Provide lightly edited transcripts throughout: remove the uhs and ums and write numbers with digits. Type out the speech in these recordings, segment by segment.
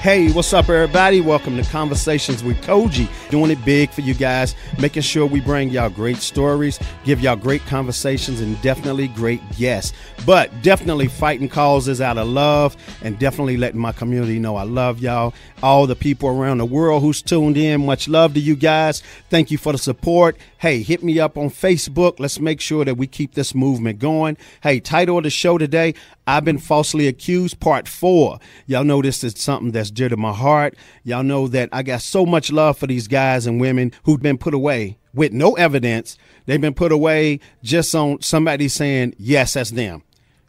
Hey, what's up, everybody? Welcome to Conversations with Cogee. Doing it big for you guys, making sure we bring y'all great stories, give y'all great conversations, and definitely great guests. But definitely fighting causes out of love, and definitely letting my community know I love y'all. All the people around the world who's tuned in, much love to you guys. Thank you for the support. Hey, hit me up on Facebook. Let's make sure that we keep this movement going. Hey, title of the show today, I've Been Falsely Accused, Part 4. Y'all know this is something that's dear to my heart. Y'all know that I got so much love for these guys and women who've been put away with no evidence. They've been put away just on somebody saying, yes, that's them.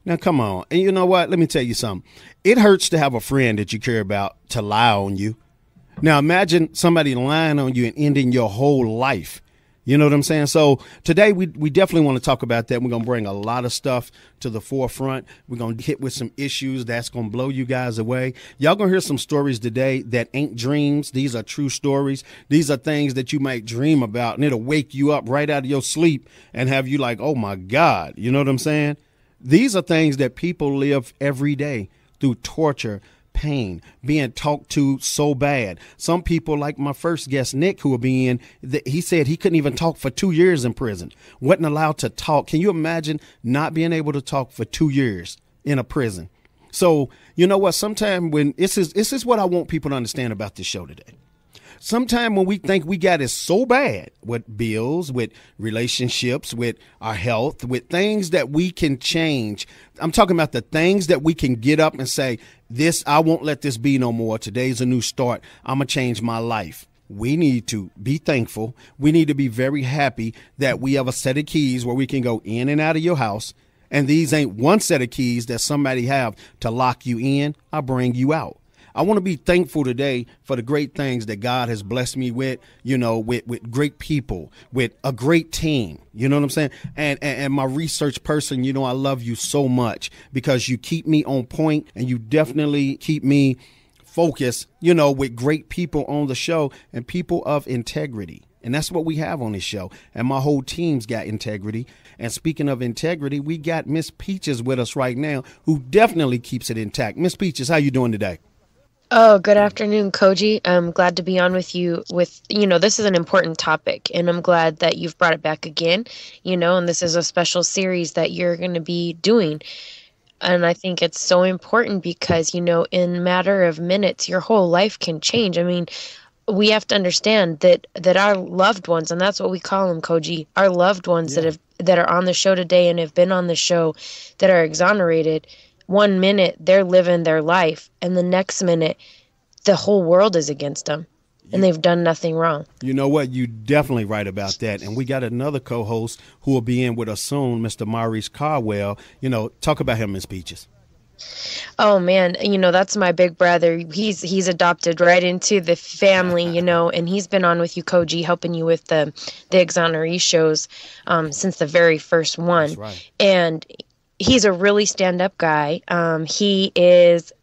Now, come on. And you know what? Let me tell you something. It hurts to have a friend that you care about to lie on you. Now, imagine somebody lying on you and ending your whole life. You know what I'm saying? So today we definitely want to talk about that. We're going to bring a lot of stuff to the forefront. We're going to hit with some issues that's going to blow you guys away. Y'all going to hear some stories today that ain't dreams. These are true stories. These are things that you might dream about, and it'll wake you up right out of your sleep and have you like, oh, my God. You know what I'm saying? These are things that people live every day through torture, pain, being talked to so bad. Some people, like my first guest, Nick, who will be in, he said he couldn't even talk for 2 years in prison, wasn't allowed to talk. Can you imagine not being able to talk for 2 years in a prison? So, you know what? Sometimes when this is what I want people to understand about this show today. Sometimes when we think we got it so bad with bills, with relationships, with our health, with things that we can change. I'm talking about the things that we can get up and say, this, I won't let this be no more. Today's a new start. I'm going to change my life. We need to be thankful. We need to be very happy that we have a set of keys where we can go in and out of your house. And these ain't one set of keys that somebody have to lock you in or bring you out. I want to be thankful today for the great things that God has blessed me with, you know, with great people, with a great team. You know what I'm saying? And my research person, you know, I love you so much because you keep me on point and you definitely keep me focused, you know, with great people on the show and people of integrity. And that's what we have on this show. And my whole team's got integrity. And speaking of integrity, we got Miss Peaches with us right now, who definitely keeps it intact. Miss Peaches, how you doing today? Oh, good afternoon, Cogee. I'm glad to be on with you this is an important topic, and I'm glad that you've brought it back again, and this is a special series that you're going to be doing. And I think it's so important because, in a matter of minutes, your whole life can change. I mean, we have to understand that our loved ones, and that's what we call them, Cogee, our loved ones that are on the show today and have been on the show that are exonerated. 1 minute they're living their life and the next minute the whole world is against them and they've done nothing wrong. You know what? You definitely right about that. And we got another co-host who will be in with us soon, Mr. Maurice Caldwell. Talk about him, Ms. Peaches. Oh man, that's my big brother. He's adopted right into the family, and he's been on with you, Cogee, helping you with the exoneree shows since the very first one. That's right. And he's a really stand-up guy. He is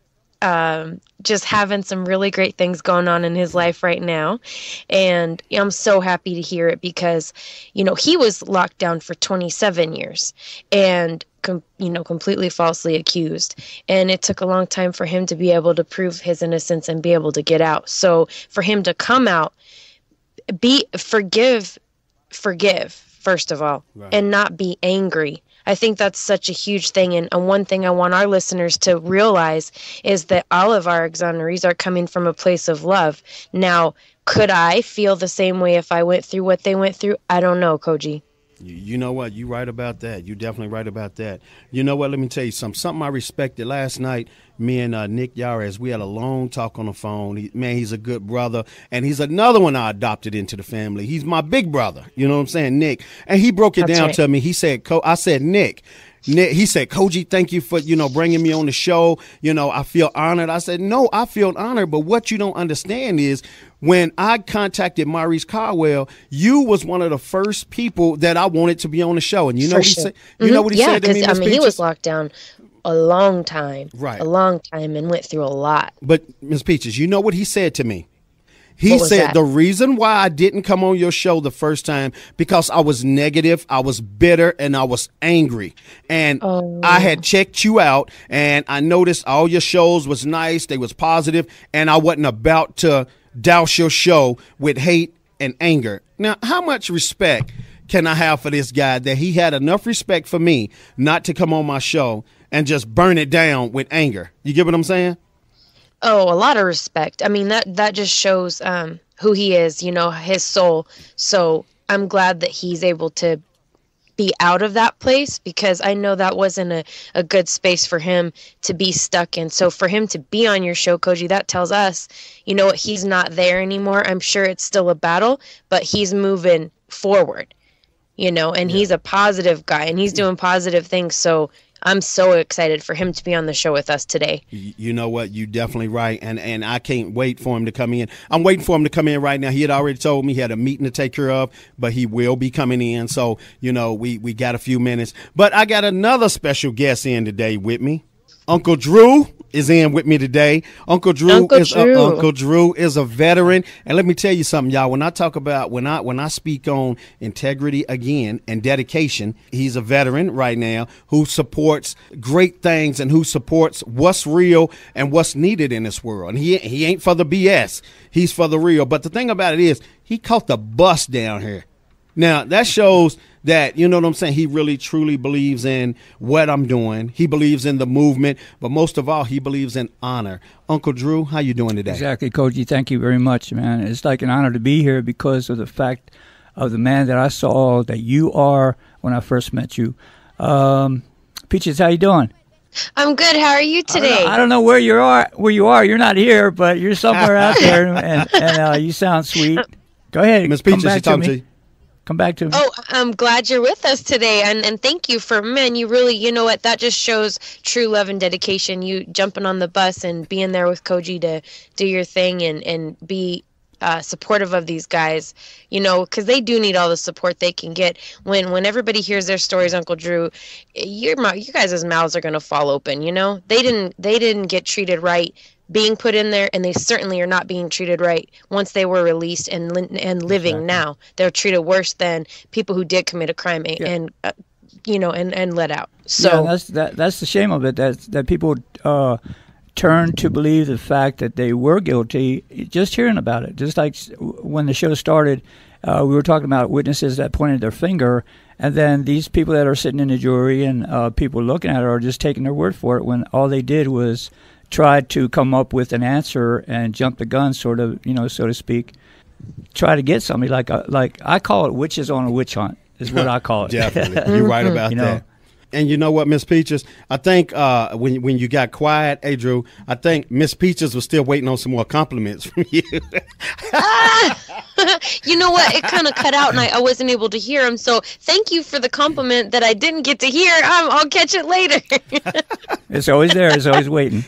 just having some really great things going on in his life right now. And I'm so happy to hear it because, he was locked down for 27 years and, completely falsely accused. And it took a long time for him to be able to prove his innocence and be able to get out. So for him to come out, forgive, first of all, right, and not be angry. I think that's such a huge thing. And one thing I want our listeners to realize is that all of our exonerees are coming from a place of love. Now, could I feel the same way if I went through what they went through? I don't know, Cogee. You know what? You're right about that. You're definitely right about that. You know what? Let me tell you something I respected last night. Me and Nick Yarris, we had a long talk on the phone. He's a good brother. And he's another one I adopted into the family. He's my big brother. You know what I'm saying? Nick. And he broke it down to me. He said, I said, Nick, he said, Cogee, thank you for, bringing me on the show. I feel honored. I said, no, I feel honored. But what you don't understand is when I contacted Maurice Caldwell, you was one of the first people that I wanted to be on the show. And you know what he said? You know what he said to me, Ms. Peaches? He was locked down a long time. Right. A long time and went through a lot. But, Ms. Peaches, you know what he said to me? He said that? the reason why I didn't come on your show the first time because I was negative, I was bitter, and I was angry. And I had checked you out, and I noticed all your shows was nice, they was positive, and I wasn't about to douse your show with hate and anger. Now, how much respect can I have for this guy that he had enough respect for me not to come on my show and just burn it down with anger? You get what I'm saying? Oh, a lot of respect. I mean, that just shows who he is, you know, his soul. So I'm glad that he's able to be out of that place, because I know that wasn't a good space for him to be stuck in. So for him to be on your show, Cogee, that tells us, you know what, he's not there anymore. I'm sure it's still a battle, but he's moving forward, you know, and he's a positive guy and he's doing positive things. So I'm so excited for him to be on the show with us today. You know what? You're definitely right. And I can't wait for him to come in. I'm waiting for him to come in right now. He had already told me he had a meeting to take care of, but he will be coming in. So, you know, we got a few minutes. But I got another special guest in today with me. Uncle Drew is in with me today. Uncle Drew is a veteran. And let me tell you something, y'all. When I talk about when I speak on integrity again and dedication, he's a veteran right now who supports great things and who supports what's real and what's needed in this world. And he ain't for the BS. He's for the real. But the thing about it is, he caught the bus down here. Now, that shows that, you know what I'm saying, he really truly believes in what I'm doing. He believes in the movement, but most of all, he believes in honor. Uncle Drew, how you doing today? Exactly, Cogee. Thank you very much, man. It's like an honor to be here because of the fact of the man that I saw that you are when I first met you. Peaches, how you doing? I'm good. How are you today? I don't know where you are. You're not here, but you're somewhere out there, and you sound sweet. Go ahead. Miss Peaches, she's talking to you. Come back to me. Oh, I'm glad you're with us today. And thank you for, man, you really, you know what, that just shows true love and dedication. You jumping on the bus and being there with Cogee to do your thing and be supportive of these guys, you know, because they do need all the support they can get. When everybody hears their stories, Uncle Drew, you guys' mouths are going to fall open, you know. They didn't get treated right being put in there, and they certainly are not being treated right once they were released and living. Exactly. Now they're treated worse than people who did commit a crime and you know, and let out. So that's the shame of it, that people turn to believe the fact that they were guilty just hearing about it. Just like when the show started, we were talking about witnesses that pointed their finger, and then these people that are sitting in the jury and people looking at it are just taking their word for it when all they did was tried to come up with an answer and jump the gun, sort of, you know, so to speak. Try to get somebody like I call it witches on a witch hunt is what I call it. Definitely, you're right about that. And you know what, Miss Peaches? I think when you got quiet, hey Drew, I think Miss Peaches was still waiting on some more compliments from you. You know what? It kind of cut out, and I wasn't able to hear him. So thank you for the compliment that I didn't get to hear. I'll catch it later. It's always there. It's always waiting.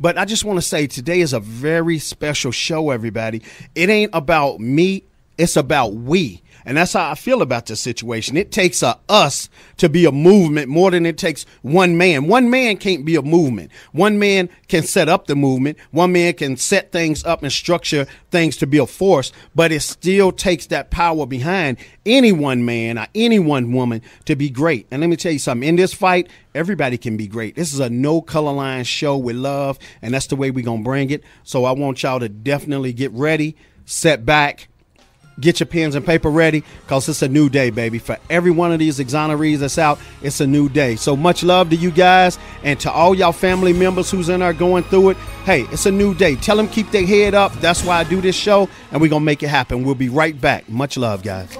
But I just want to say today is a very special show, everybody. It ain't about me. It's about we. And that's how I feel about this situation. It takes us to be a movement more than it takes one man. One man can't be a movement. One man can set up the movement. One man can set things up and structure things to be a force. But it still takes that power behind any one man or any one woman to be great. And let me tell you something. In this fight, everybody can be great. This is a no color line show with love, and that's the way we're going to bring it. So I want y'all to definitely get ready, set back, get your pens and paper ready, because it's a new day, baby. For every one of these exonerees that's out, it's a new day. So much love to you guys, and to all y'all family members who's in there going through it. Hey, it's a new day. Tell them keep their head up. That's why I do this show, and we're going to make it happen. We'll be right back. Much love, guys.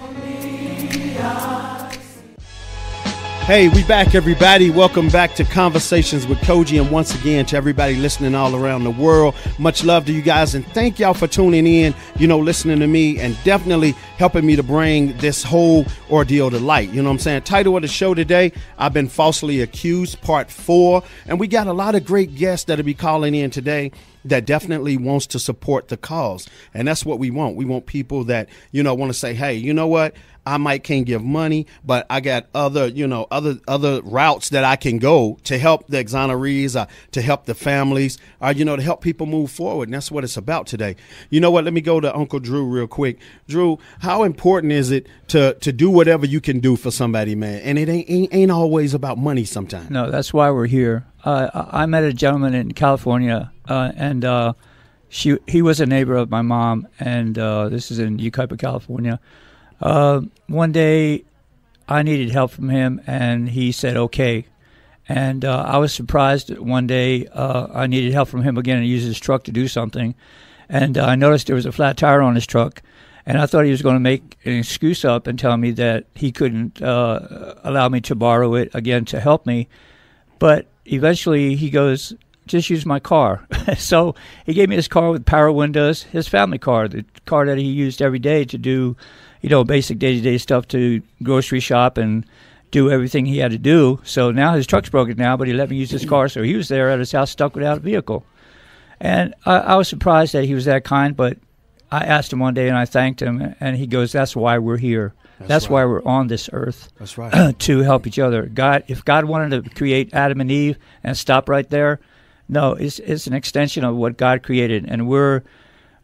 Hey, we back, everybody. Welcome back to Conversations with Cogee, and once again to everybody listening all around the world, much love to you guys, and thank y'all for tuning in, you know, listening to me, and definitely helping me to bring this whole ordeal to light. You know what I'm saying? Title of the show today, I've Been Falsely Accused, Part 4, and we got a lot of great guests that'll be calling in today that definitely wants to support the cause, and that's what we want. We want people that, you know, want to say, hey, you know what? I might can't give money, but I got other routes that I can go to help the exonerees, to help the families, to help people move forward. And that's what it's about today. You know what? Let me go to Uncle Drew real quick. Drew, how important is it to do whatever you can do for somebody, man? And it ain't always about money sometimes. No, that's why we're here. I met a gentleman in California, and he was a neighbor of my mom, and this is in Yucaipa, California. One day I needed help from him, and he said, okay. And I was surprised that one day I needed help from him again and use his truck to do something. And I noticed there was a flat tire on his truck, and I thought he was going to make an excuse up and tell me that he couldn't allow me to borrow it again to help me. But eventually he goes, just use my car. So he gave me his car with power windows, his family car, the car that he used every day to do, basic day-to-day stuff, to grocery shop and do everything he had to do. So now his truck's broken now, but he let me use his car. So he was there at his house stuck without a vehicle. And I was surprised that he was that kind, but I asked him one day and I thanked him, and he goes, that's why we're here. That's right. Why we're on this earth. That's right. To help each other. If God wanted to create Adam and Eve and stop right there, no, it's an extension of what God created, and we're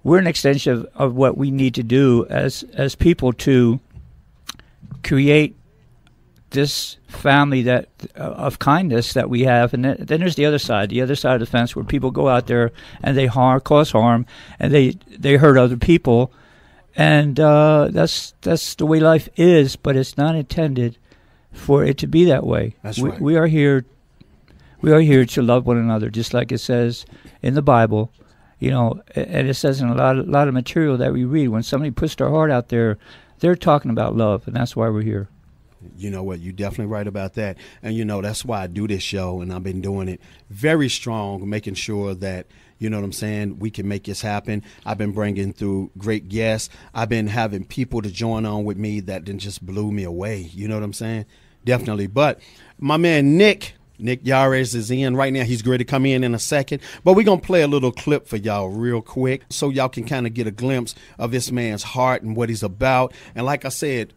an extension of what we need to do as people to create this family of kindness that we have. And then there's the other side of the fence, where people go out there and they cause harm, and they hurt other people, and that's the way life is. But it's not intended for it to be that way. That's right. We are here to love one another, just like it says in the Bible. And it says in a lot of material that we read, when somebody puts their heart out there, they're talking about love, and that's why we're here. You know what? You're definitely right about that. And, that's why I do this show, and I've been doing it very strong, making sure that, we can make this happen. I've been bringing through great guests. I've been having people to join on with me that then just blew me away. You know what I'm saying? Definitely. But my man, Nick Yarris is in right now. He's ready to come in a second. But we're going to play a little clip for y'all real quick so y'all can kind of get a glimpse of this man's heart and what he's about. And like I said,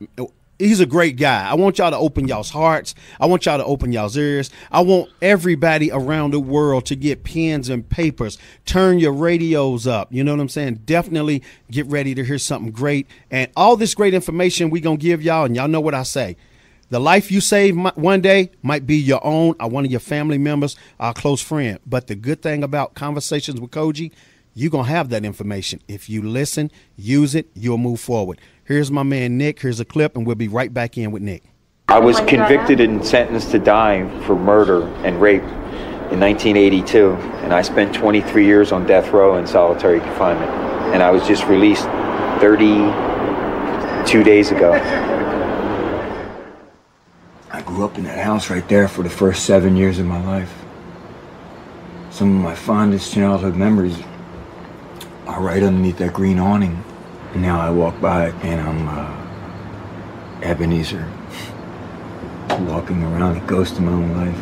he's a great guy. I want y'all to open y'all's hearts. I want y'all to open y'all's ears. I want everybody around the world to get pens and papers. Turn your radios up. You know what I'm saying? Definitely get ready to hear something great. And all this great information we're going to give y'all, and y'all know what I say. The life you save one day might be your own or one of your family members or a close friend. But the good thing about Conversations with Cogee, you're going to have that information. If you listen, use it, you'll move forward. Here's my man, Nick. Here's a clip, and we'll be right back in with Nick. I was convicted and sentenced to die for murder and rape in 1982, and I spent 23 years on death row in solitary confinement. And I was just released 32 days ago. I grew up in that house right there for the first 7 years of my life. Some of my fondest childhood memories are right underneath that green awning. And now I walk by and I'm Ebenezer, walking around, a ghost of my own life.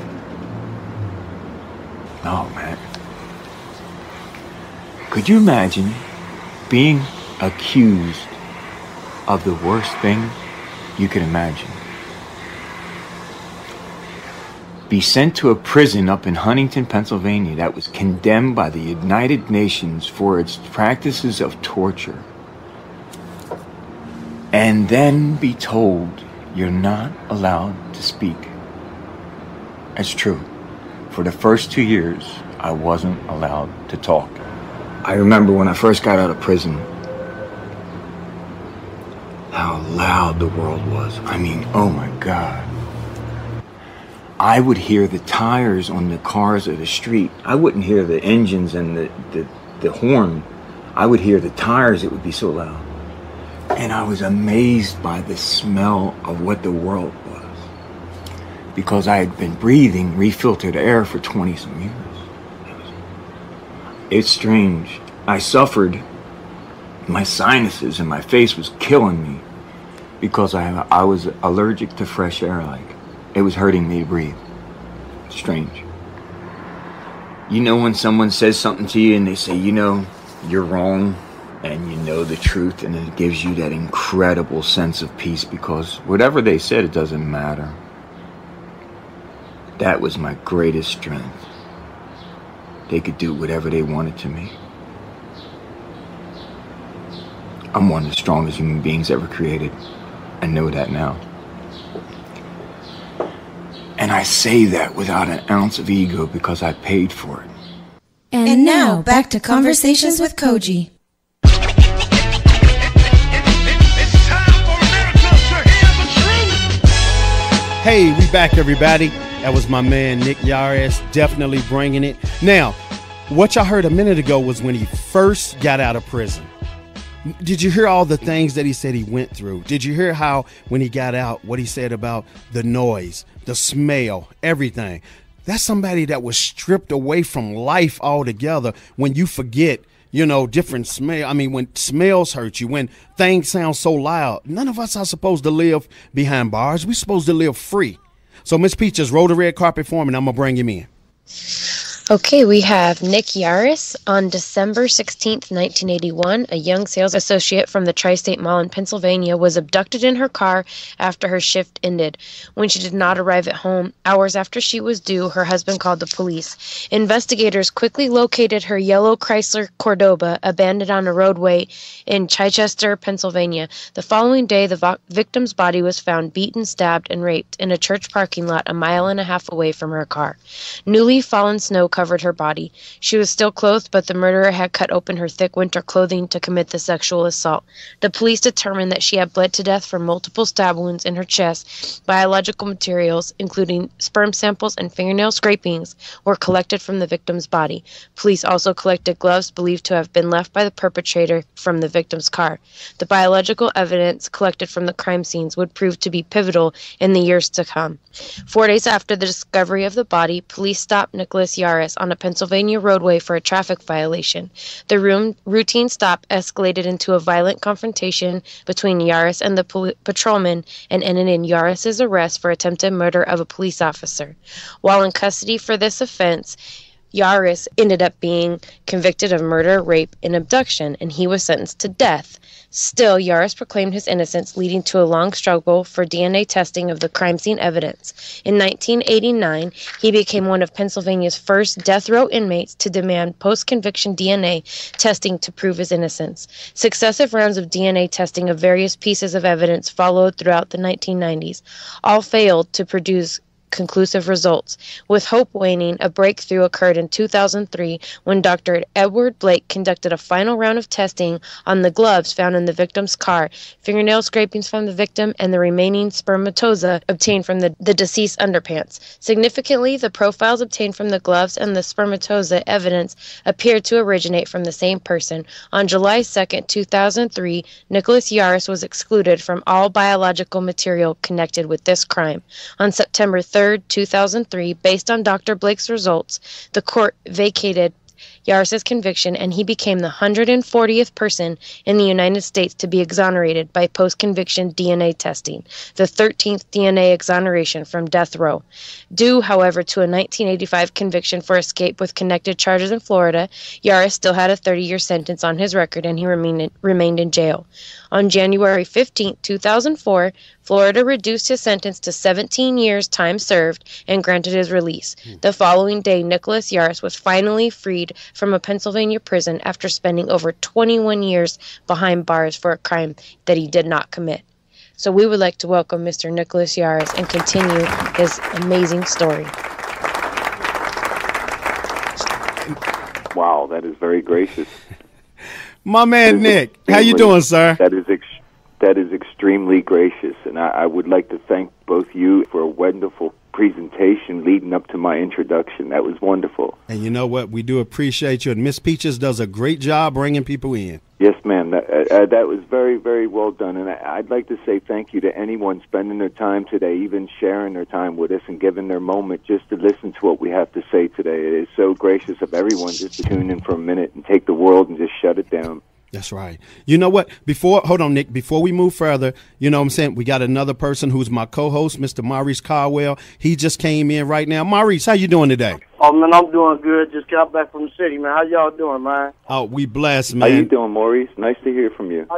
Oh, man. Could you imagine being accused of the worst thing you could imagine? Be sent to a prison up in Huntington, Pennsylvania that was condemned by the United Nations for its practices of torture. And then be told you're not allowed to speak. That's true. For the first 2 years, I wasn't allowed to talk. I remember when I first got out of prison, how loud the world was. I mean, oh my God. I would hear the tires on the cars of the street. I wouldn't hear the engines and the horn. I would hear the tires. It would be so loud. And I was amazed by the smell of what the world was, because I had been breathing refiltered air for 20-some years. It's strange. I suffered. My sinuses and my face was killing me because I was allergic to fresh air. It was hurting me to breathe. It's strange. You know when someone says something to you and they say, you're wrong, and you know the truth, and it gives you that incredible sense of peace, because whatever they said, it doesn't matter. That was my greatest strength. They could do whatever they wanted to me. I'm one of the strongest human beings ever created. I know that now. And I say that without an ounce of ego because I paid for it. And now, back to Conversations with Cogee. Hey, we back, everybody. That was my man, Nick Yarris, definitely bringing it. Now, what y'all heard a minute ago was when he first got out of prison. Did you hear all the things that he said he went through? Did you hear how, when he got out, what he said about the noise, the smell, everything? That's somebody that was stripped away from life altogether. When you forget, different smell. I mean, when smells hurt you, when things sound so loud, none of us are supposed to live behind bars. We're supposed to live free. So, Miss Peaches, roll the red carpet for him, and I'm going to bring him in. Okay, we have Nick Yarris. On December 16th, 1981, a young sales associate from the Tri-State Mall in Pennsylvania was abducted in her car after her shift ended. When she did not arrive at home, hours after she was due, her husband called the police. Investigators quickly located her yellow Chrysler Cordoba abandoned on a roadway in Chichester, Pennsylvania. The following day, the victim's body was found beaten, stabbed, and raped in a church parking lot 1.5 miles away from her car. Newly fallen snow covered her body. She was still clothed, but the murderer had cut open her thick winter clothing to commit the sexual assault. The police determined that she had bled to death from multiple stab wounds in her chest. Biological materials, including sperm samples and fingernail scrapings, were collected from the victim's body. Police also collected gloves believed to have been left by the perpetrator from the victim's car. The biological evidence collected from the crime scenes would prove to be pivotal in the years to come. 4 days after the discovery of the body, police stopped Nicholas Yarris on a Pennsylvania roadway for a traffic violation. The routine stop escalated into a violent confrontation between Yarris and the patrolman and ended in Yarris's arrest for attempted murder of a police officer. While in custody for this offense, Yarris ended up being convicted of murder, rape, and abduction, and he was sentenced to death. Still, Yarris proclaimed his innocence, leading to a long struggle for DNA testing of the crime scene evidence. In 1989, he became one of Pennsylvania's first death row inmates to demand post-conviction DNA testing to prove his innocence. Successive rounds of DNA testing of various pieces of evidence followed throughout the 1990s. All failed to produce conclusive results. With hope waning, a breakthrough occurred in 2003 when Dr. Edward Blake conducted a final round of testing on the gloves found in the victim's car, fingernail scrapings from the victim, and the remaining spermatozoa obtained from the deceased underpants. Significantly, the profiles obtained from the gloves and the spermatozoa evidence appeared to originate from the same person. On July 2, 2003, Nicholas Yarris was excluded from all biological material connected with this crime. On September 3, 2003, based on Dr. Blake's results, the court vacated Yarris's conviction, and he became the 140th person in the United States to be exonerated by post-conviction DNA testing, the 13th DNA exoneration from death row. Due, however, to a 1985 conviction for escape with connected charges in Florida, Yarris still had a 30-year sentence on his record, and he remained in jail. On January 15, 2004, Florida reduced his sentence to 17 years time served and granted his release. The following day, Nicholas Yarris was finally freed from a Pennsylvania prison after spending over 21 years behind bars for a crime that he did not commit. So we would like to welcome Mr. Nicholas Yarris and continue his amazing story. Wow, that is very gracious. My man Nick, how you doing, sir? That is extremely gracious, and I would like to thank both you for a wonderful presentation leading up to my introduction. That was wonderful. And you know what? We do appreciate you, and Miss Peaches does a great job bringing people in. Yes, ma'am. That was very, very well done, and I'd like to say thank you to anyone spending their time today, even sharing their time with us and giving their moment just to listen to what we have to say today. It is so gracious of everyone just to tune in for a minute and take the world and just shut it down. That's right. You know what? Hold on, Nick, before we move further, you know what I'm saying? We got another person who's my co-host, Mr. Maurice Caldwell. He just came in right now. Maurice, how you doing today? Oh, man, I'm doing good. Just got back from the city, man. How y'all doing, man? Oh, we blessed, man. How you doing, Maurice? Nice to hear from you. Oh,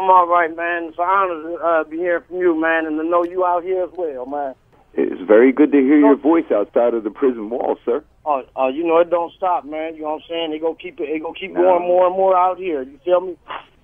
I'm all right, man. It's an honor to be hearing from you, man, and to know you out here as well, man. It's very good to hear your voice outside of the prison walls, sir. Oh, you know, it don't stop, man. You know what I'm saying? They gonna keep going more and more out here. You feel me?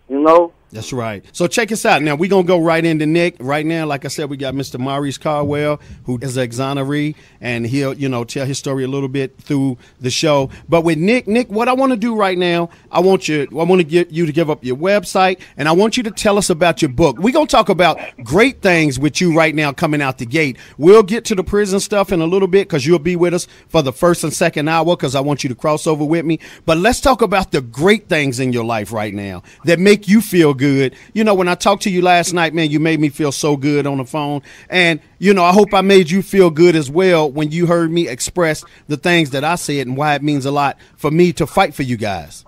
You know? That's right. So check us out. Now, we're going to go right into Nick. Right now, like I said, we got Mr. Maurice Caldwell, who is an exoneree, and he'll, tell his story a little bit through the show. But with Nick, what I want to do right now, I want to get you to give up your website, and I want you to tell us about your book. We're going to talk about great things with you right now coming out the gate. We'll get to the prison stuff in a little bit because you'll be with us for the first and second hour because I want you to cross over with me. But let's talk about the great things in your life right now that make you feel good. When I talked to you last night, man, you made me feel so good on the phone. And, I hope I made you feel good as well when you heard me express the things that I said and why it means a lot for me to fight for you guys.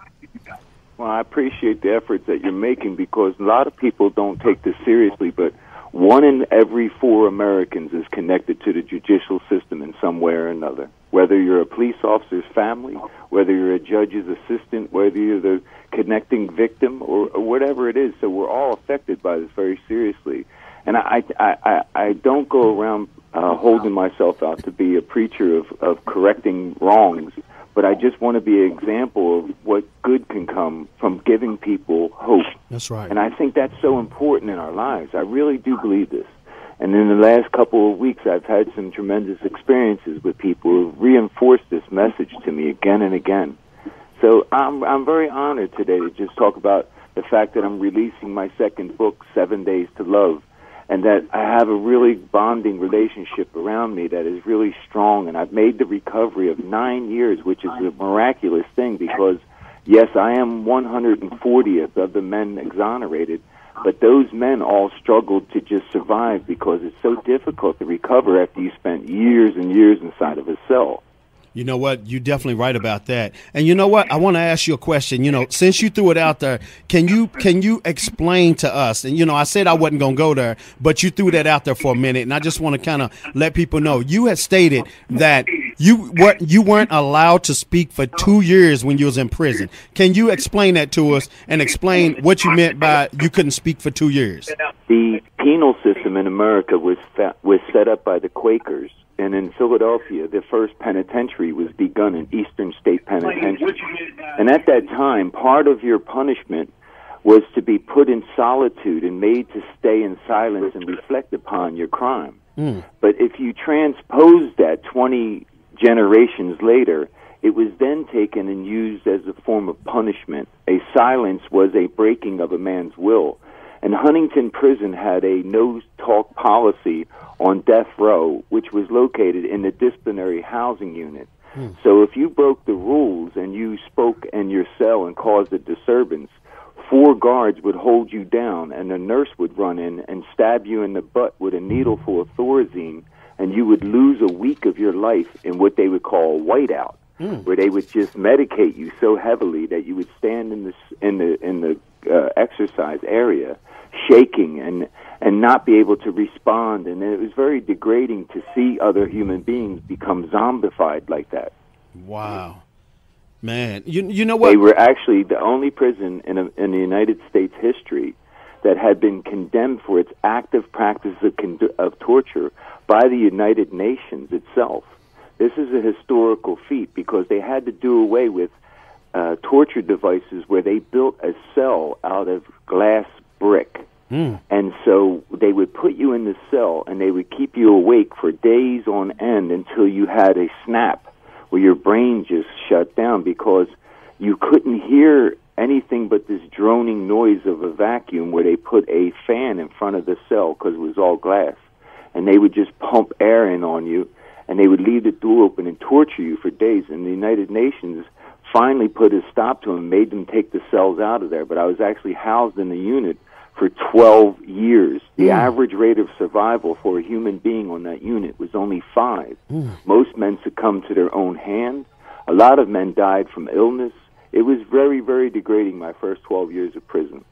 Well, I appreciate the efforts that you're making because a lot of people don't take this seriously, but 1 in every 4 Americans is connected to the judicial system in some way or another. Whether you're a police officer's family, whether you're a judge's assistant, whether you're the connecting victim or whatever it is. So we're all affected by this very seriously. And I don't go around holding myself out to be a preacher of correcting wrongs, but I just want to be an example of what good can come from giving people hope. That's right. And I think that's so important in our lives. I really do believe this. And in the last couple of weeks, I've had some tremendous experiences with people who've reinforced this message to me again and again. So I'm very honored today to just talk about the fact that I'm releasing my second book, 7 Days to Love, and that I have a really bonding relationship around me that is really strong. And I've made the recovery of 9 years, which is a miraculous thing because, yes, I am 140th of the men exonerated, but those men all struggled to just survive because it's so difficult to recover after you spent years and years inside of a cell. You know what? You're definitely right about that. And you know what? I want to ask you a question. Since you threw it out there, can you explain to us? And, I said I wasn't going to go there, but you threw that out there for a minute. And I just want to kind of let people know. You had stated that you weren't allowed to speak for 2 years when you was in prison. Can you explain that to us and explain what you meant by you couldn't speak for 2 years? The penal system in America was set up by the Quakers. And in Philadelphia, the first penitentiary was begun in Eastern State Penitentiary. And at that time, part of your punishment was to be put in solitude and made to stay in silence and reflect upon your crime. But if you transpose that 20 generations later, it was then taken and used as a form of punishment. A silence was a breaking of a man's will. And Huntington Prison had a no-talk policy on death row, which was located in the disciplinary housing unit. So if you broke the rules and you spoke in your cell and caused a disturbance, 4 guards would hold you down, and a nurse would run in and stab you in the butt with a needle full of Thorazine, and you would lose a week of your life in what they would call a whiteout, where they would just medicate you so heavily that you would stand in the exercise area, shaking and not be able to respond. And it was very degrading to see other human beings become zombified like that. Wow. Man, you know what? They were actually the only prison in the United States history that had been condemned for its active practice of torture by the United Nations itself. This is a historical feat because they had to do away with torture devices where they built a cell out of glass brick. And so they would put you in the cell and they would keep you awake for days on end until you had a snap where your brain just shut down because you couldn't hear anything but this droning noise of a vacuum where they put a fan in front of the cell because it was all glass. And they would just pump air in on you and they would leave the door open and torture you for days. And the United Nations finally put a stop to them and made them take the cells out of there. But I was actually housed in the unit for 12 years. The average rate of survival for a human being on that unit was only 5. Most men succumbed to their own hand. A lot of men died from illness, It was very, very degrading, my first 12 years of prison.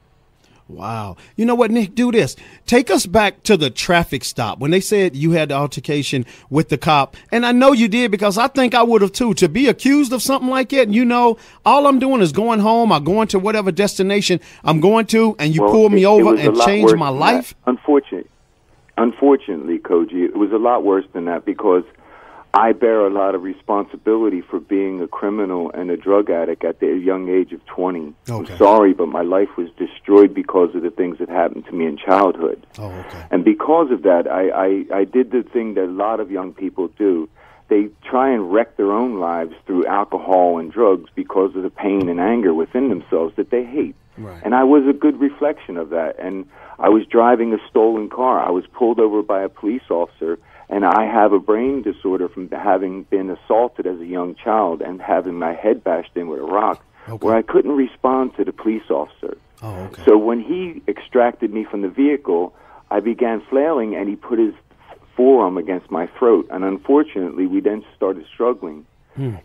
Wow. You know what, Nick? Do this. Take us back to the traffic stop when they said you had the altercation with the cop. And I know you did, because I think I would have too. To be accused of something like that, and all I'm doing is going home or going to whatever destination I'm going to, and you pull me over and change my life? Unfortunately, Cogee, it was a lot worse than that, because I bear a lot of responsibility for being a criminal and a drug addict at the young age of 20. Okay. I'm sorry, but my life was destroyed because of the things that happened to me in childhood. Oh, okay. And because of that, I did the thing that a lot of young people do. They try and wreck their own lives through alcohol and drugs because of the pain and anger within themselves that they hate. Right. And I was a good reflection of that. And I was driving a stolen car. I was pulled over by a police officer, and I have a brain disorder from having been assaulted as a young child and having my head bashed in with a rock, where I couldn't respond to the police officer. Oh, okay. So when he extracted me from the vehicle, I began flailing, and he put his forearm against my throat. And unfortunately, we then started struggling.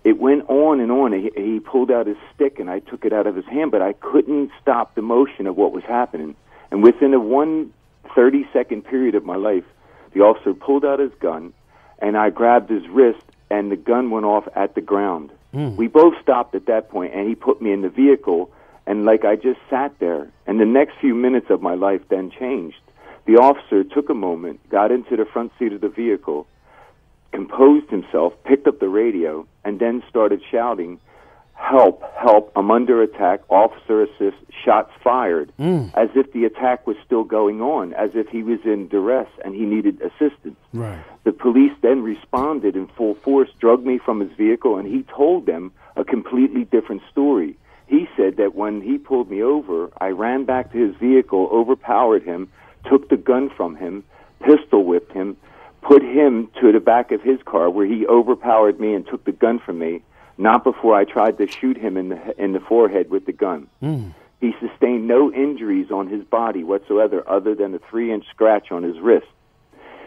It went on and on. He pulled out his stick, and I took it out of his hand, but I couldn't stop the motion of what was happening. And within a 30-second period of my life, the officer pulled out his gun, and I grabbed his wrist, and the gun went off at the ground. We both stopped at that point, and he put me in the vehicle, and I just sat there. And the next few minutes of my life then changed. The officer took a moment, got into the front seat of the vehicle, composed himself, picked up the radio, and then started shouting, "Help, help, I'm under attack, officer assist, shots fired," as if the attack was still going on, as if he was in duress and he needed assistance. Right. The police then responded in full force, drugged me from his vehicle, and he told them a completely different story. He said that when he pulled me over, I ran back to his vehicle, overpowered him, took the gun from him, pistol whipped him, put him to the back of his car where he overpowered me and took the gun from me, not before I tried to shoot him in the forehead with the gun. He sustained no injuries on his body whatsoever other than a 3-inch scratch on his wrist.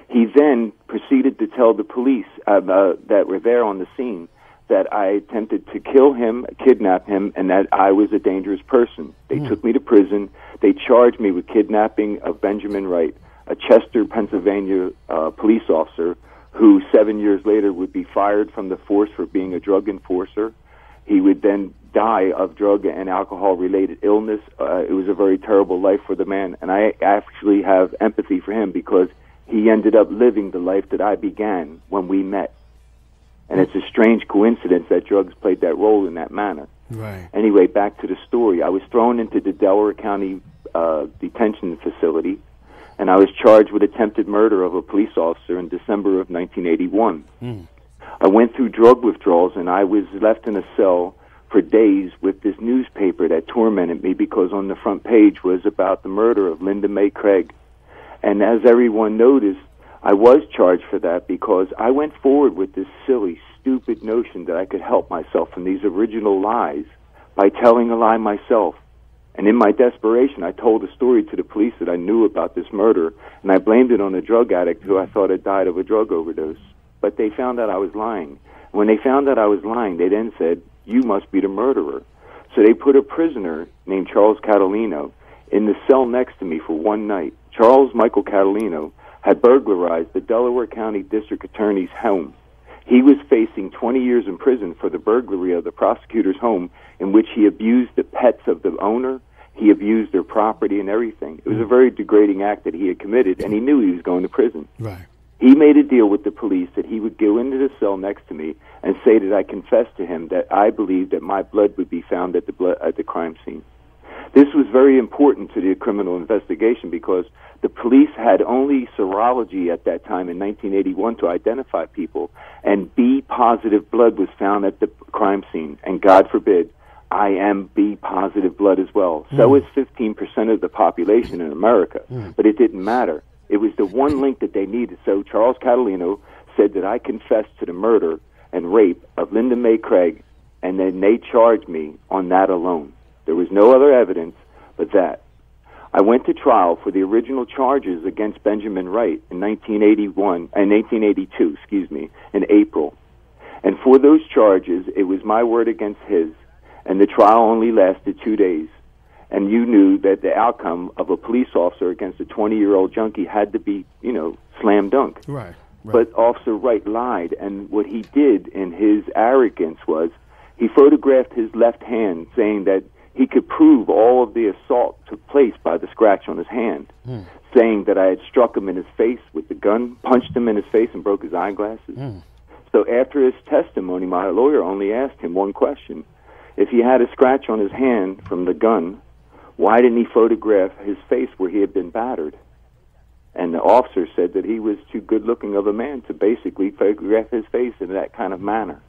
He then proceeded to tell the police that were there on the scene that I attempted to kill him, kidnap him, and that I was a dangerous person. They took me to prison. They charged me with kidnapping of Benjamin Wright, a Chester, Pennsylvania police officer who 7 years later would be fired from the force for being a drug enforcer. He would then die of drug and alcohol-related illness. It was a very terrible life for the man, and I actually have empathy for him because he ended up living the life that I began when we met. And it's a strange coincidence that drugs played that role in that manner. Right. Anyway, back to the story. I was thrown into the Delaware County detention facility, and I was charged with attempted murder of a police officer in December of 1981. I went through drug withdrawals, and I was left in a cell for days with this newspaper that tormented me because on the front page was about the murder of Linda Mae Craig. And as everyone noticed, I was charged for that because I went forward with this silly, stupid notion that I could help myself from these original lies by telling a lie myself. And in my desperation, I told a story to the police that I knew about this murder, and I blamed it on a drug addict who I thought had died of a drug overdose. But they found out I was lying. When they found out I was lying, they then said, "You must be the murderer." So they put a prisoner named Charles Catalino in the cell next to me for one night. Charles Michael Catalino had burglarized the Delaware County District Attorney's home. He was facing 20 years in prison for the burglary of the prosecutor's home, in which he abused the pets of the owner, he abused their property and everything. It was a very degrading act that he had committed, and he knew he was going to prison. Right. He made a deal with the police that he would go into the cell next to me and say that I confessed to him that I believed that my blood would be found at the crime scene. This was very important to the criminal investigation because the police had only serology at that time in 1981 to identify people, and B-positive blood was found at the crime scene. And God forbid, I am B-positive blood as well. So is 15% of the population in America, but it didn't matter. It was the one link that they needed. So Charles Catalino said that I confessed to the murder and rape of Linda Mae Craig, and then they charged me on that alone. There was no other evidence but that. I went to trial for the original charges against Benjamin Wright in 1982, in April. And for those charges, it was my word against his, and the trial only lasted 2 days. And you knew that the outcome of a police officer against a 20-year-old junkie had to be, slam dunk. Right. But Officer Wright lied, and what he did in his arrogance was he photographed his left hand, saying that he could prove all of the assault took place by the scratch on his hand, saying that I had struck him in his face with the gun, punched him in his face, and broke his eyeglasses. So after his testimony, my lawyer only asked him one question. If he had a scratch on his hand from the gun, why didn't he photograph his face where he had been battered? And the officer said that he was too good-looking of a man to basically photograph his face in that kind of manner.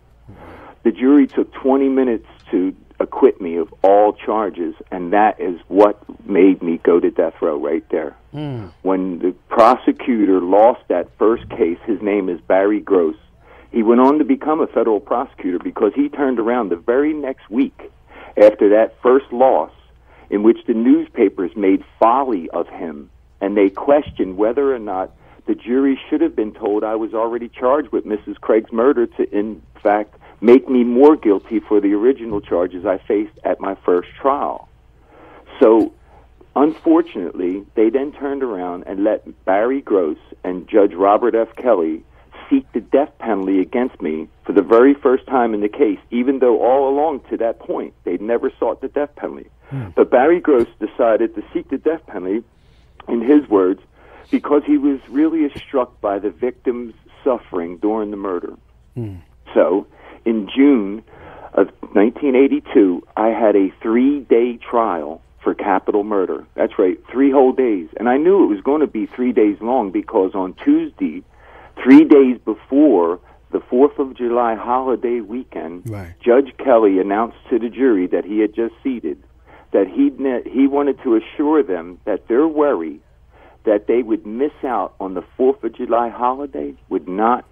The jury took 20 minutes to acquit me of all charges, and that is what made me go to death row right there. When the prosecutor lost that first case, his name is Barry Gross. He went on to become a federal prosecutor because he turned around the very next week after that first loss, in which the newspapers made folly of him, and they questioned whether or not the jury should have been told I was already charged with Mrs. Craig's murder to, in fact, make me more guilty for the original charges I faced at my first trial. So, unfortunately, they then turned around and let Barry Gross and Judge Robert F. Kelly seek the death penalty against me for the very first time in the case, even though all along to that point they'd never sought the death penalty. But Barry Gross decided to seek the death penalty, in his words, because he was really struck by the victim's suffering during the murder. So, in June of 1982, I had a 3-day trial for capital murder. That's right, 3 whole days. And I knew it was going to be 3 days long because on Tuesday, 3 days before the 4th of July holiday weekend, Judge Kelly announced to the jury that he had just seated that he wanted to assure them that their worry that they would miss out on the 4th of July holiday would not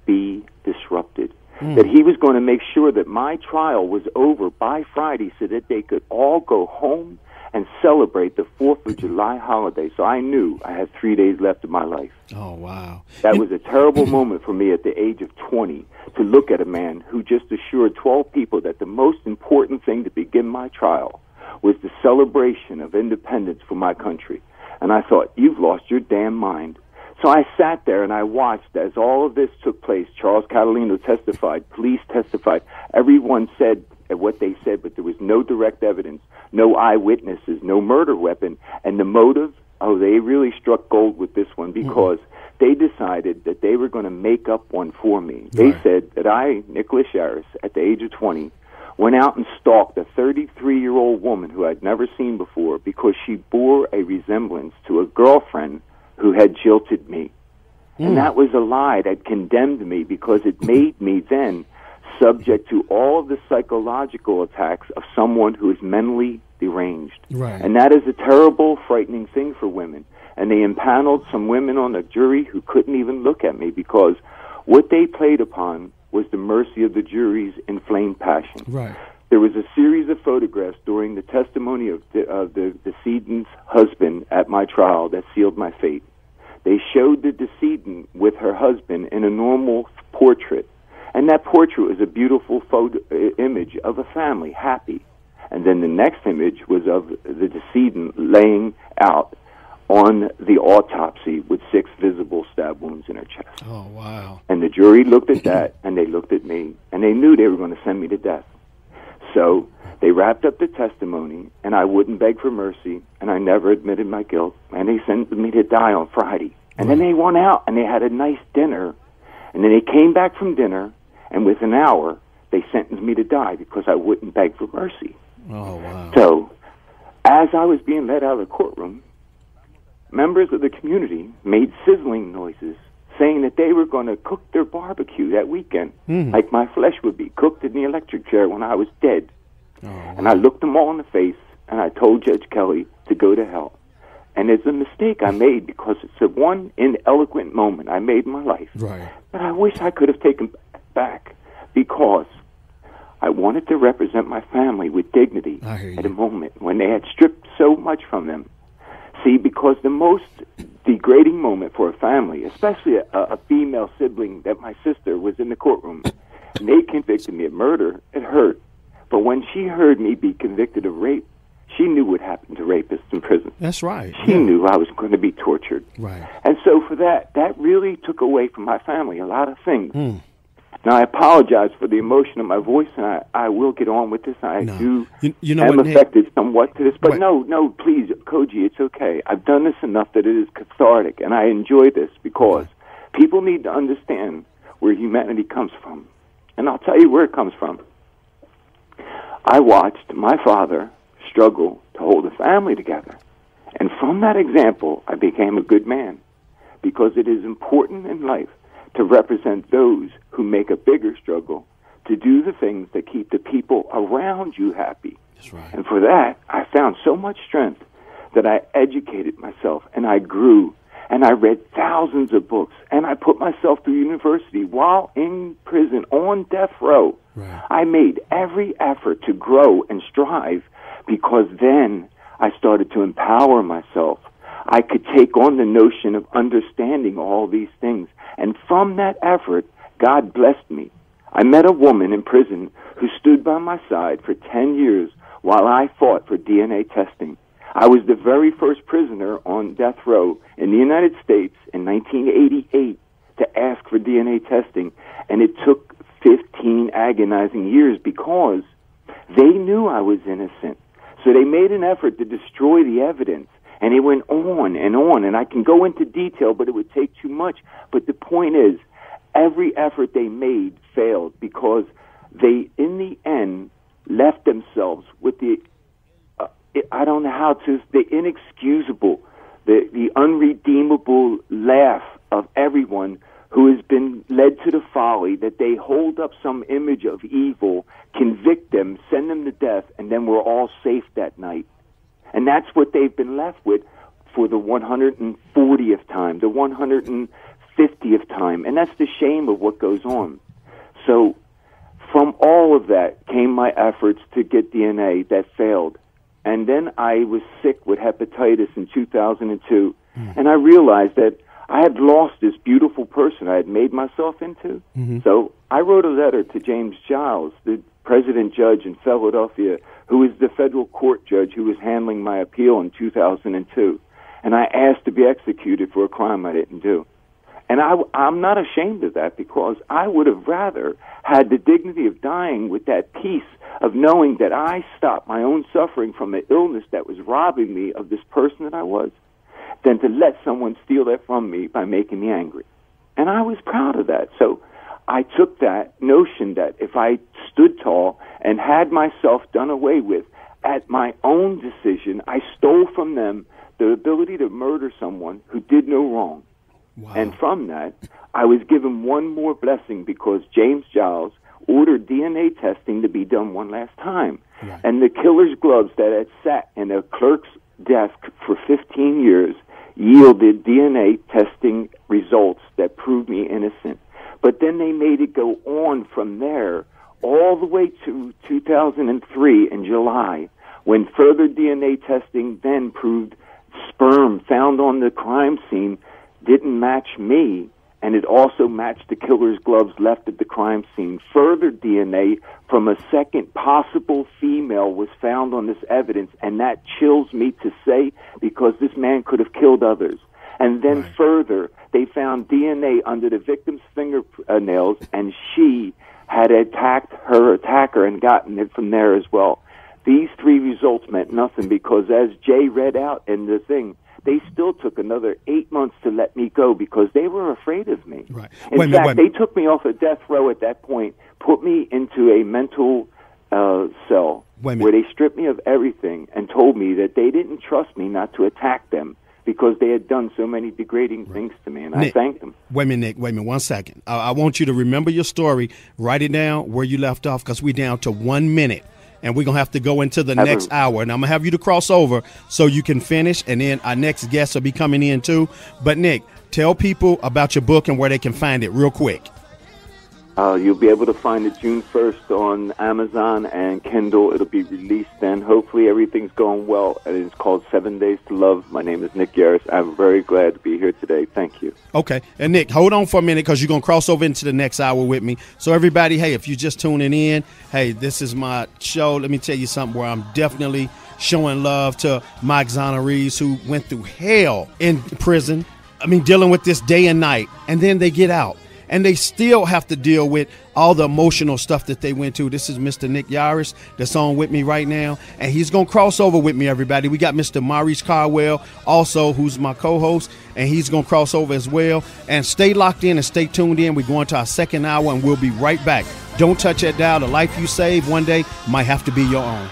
be disrupted. That he was going to make sure that my trial was over by Friday so that they could all go home and celebrate the 4th of July holiday. So I knew I had 3 days left of my life. Oh, wow. That was a terrible moment for me at the age of 20 to look at a man who just assured 12 people that the most important thing to begin my trial was the celebration of independence for my country. And I thought, you've lost your damn mind. So I sat there and I watched as all of this took place. Charles Catalino testified, police testified, everyone said what they said, but there was no direct evidence, no eyewitnesses, no murder weapon. And the motive, they really struck gold with this one because they decided that they were going to make up one for me. They said that I, Nicholas Yarris, at the age of 20, went out and stalked a 33-year-old woman who I'd never seen before because she bore a resemblance to a girlfriend who had jilted me. And that was a lie that condemned me because it made me then subject to all of the psychological attacks of someone who is mentally deranged. And that is a terrible, frightening thing for women. And they impaneled some women on the jury who couldn't even look at me because what they played upon was the mercy of the jury's inflamed passion. There was a series of photographs during the testimony of the decedent's husband at my trial that sealed my fate. They showed the decedent with her husband in a normal portrait, and that portrait was a beautiful image of a family, happy. And then the next image was of the decedent laying out on the autopsy with 6 visible stab wounds in her chest. Oh, wow. And the jury looked at that, and they looked at me, and they knew they were going to send me to death. So they wrapped up the testimony, and I wouldn't beg for mercy, and I never admitted my guilt, and they sent me to die on Friday. And then they went out, and they had a nice dinner, and then they came back from dinner, and within an hour, they sentenced me to die because I wouldn't beg for mercy. Oh, wow. So as I was being led out of the courtroom, members of the community made sizzling noises, saying that they were going to cook their barbecue that weekend, like my flesh would be cooked in the electric chair when I was dead. And I looked them all in the face, and I told Judge Kelly to go to hell. And it's a mistake I made because it's the one ineloquent moment I made in my life. But I wish I could have taken back because I wanted to represent my family with dignity at a moment when they had stripped so much from them. See, because the most degrading moment for a family, especially a female sibling that my sister was in the courtroom, and they convicted me of murder, it hurt. But when she heard me be convicted of rape, she knew what happened to rapists in prison. That's right. She knew I was going to be tortured. Right. And so for that really took away from my family a lot of things. Now, I apologize for the emotion of my voice, and I will get on with this. I'm affected somewhat to this. But no, please, Cogee, it's okay. I've done this enough that it is cathartic, and I enjoy this because people need to understand where humanity comes from. And I'll tell you where it comes from. I watched my father struggle to hold a family together. And from that example, I became a good man, because it is important in life to represent those who make a bigger struggle, to do the things that keep the people around you happy. That's right. And for that, I found so much strength that I educated myself, and I grew, and I read thousands of books, and I put myself through university while in prison on death row. Right. I made every effort to grow and strive, because then I started to empower myself. I could take on the notion of understanding all these things. And from that effort, God blessed me. I met a woman in prison who stood by my side for 10 years while I fought for DNA testing. I was the very first prisoner on death row in the United States in 1988 to ask for DNA testing. And it took 15 agonizing years because they knew I was innocent. So they made an effort to destroy the evidence. And it went on, and I can go into detail, but it would take too much. But the point is, every effort they made failed because they, in the end, left themselves with the, the inexcusable, the unredeemable laugh of everyone who has been led to the folly that they hold up some image of evil, convict them, send them to death, and then we're all safe that night. And that's what they've been left with for the 140th time, the 150th time. And that's the shame of what goes on. So from all of that came my efforts to get DNA that failed. And then I was sick with hepatitis in 2002. And I realized that I had lost this beautiful person I had made myself into. So I wrote a letter to James Yarris, the president judge in Philadelphia, who is the federal court judge who was handling my appeal in 2002. And I asked to be executed for a crime I didn't do. And I'm not ashamed of that, because I would have rather had the dignity of dying with that peace of knowing that I stopped my own suffering from an illness that was robbing me of this person that I was, than to let someone steal that from me by making me angry. And I was proud of that. So I took that notion that if I stood tall and had myself done away with at my own decision, I stole from them the ability to murder someone who did no wrong. Wow. And from that, I was given one more blessing, because James Yarris ordered DNA testing to be done one last time. Right. And the killer's gloves that had sat in a clerk's desk for 15 years yielded DNA testing results that proved me innocent. But then they made it go on from there all the way to 2003 in July, when further DNA testing then proved sperm found on the crime scene didn't match me, and it also matched the killer's gloves left at the crime scene. Further DNA from a second possible female was found on this evidence, and that chills me to say, because this man could have killed others. And then further, they found DNA under the victim's fingernails, and she had attacked her attacker and gotten it from there as well. These three results meant nothing, because as Jay read out in the thing, they still took another 8 months to let me go, because they were afraid of me. Right. In fact, they took me off of death row at that point, put me into a mental cell where they stripped me of everything and told me that they didn't trust me not to attack them, because they had done so many degrading things to me, and Nick, I thanked them. Wait a minute, Nick. Wait a minute. 1 second. I want you to remember your story. Write it down where you left off, because we're down to 1 minute, and we're going to have to go into the next hour. And I'm going to have you to cross over so you can finish, and then our next guest will be coming in too. But, Nick, tell people about your book and where they can find it real quick. You'll be able to find it June 1st on Amazon and Kindle. It'll be released then. Hopefully everything's going well. And it's called 7 Days to Love. My name is Nick Yarris. I'm very glad to be here today. Thank you. Okay. And Nick, hold on for a minute because you're going to cross over into the next hour with me. So everybody, hey, if you're just tuning in, hey, this is my show. Let me tell you something where I'm definitely showing love to my exonerees who went through hell in prison. I mean, dealing with this day and night. And then they get out. And they still have to deal with all the emotional stuff that they went through. This is Mr. Nick Yarris that's on with me right now. And he's going to cross over with me, everybody. We got Mr. Maurice Cardwell also, who's my co-host. And he's going to cross over as well. And stay locked in and stay tuned in. We're going to our second hour, and we'll be right back. Don't touch that dial. The life you save one day might have to be your own.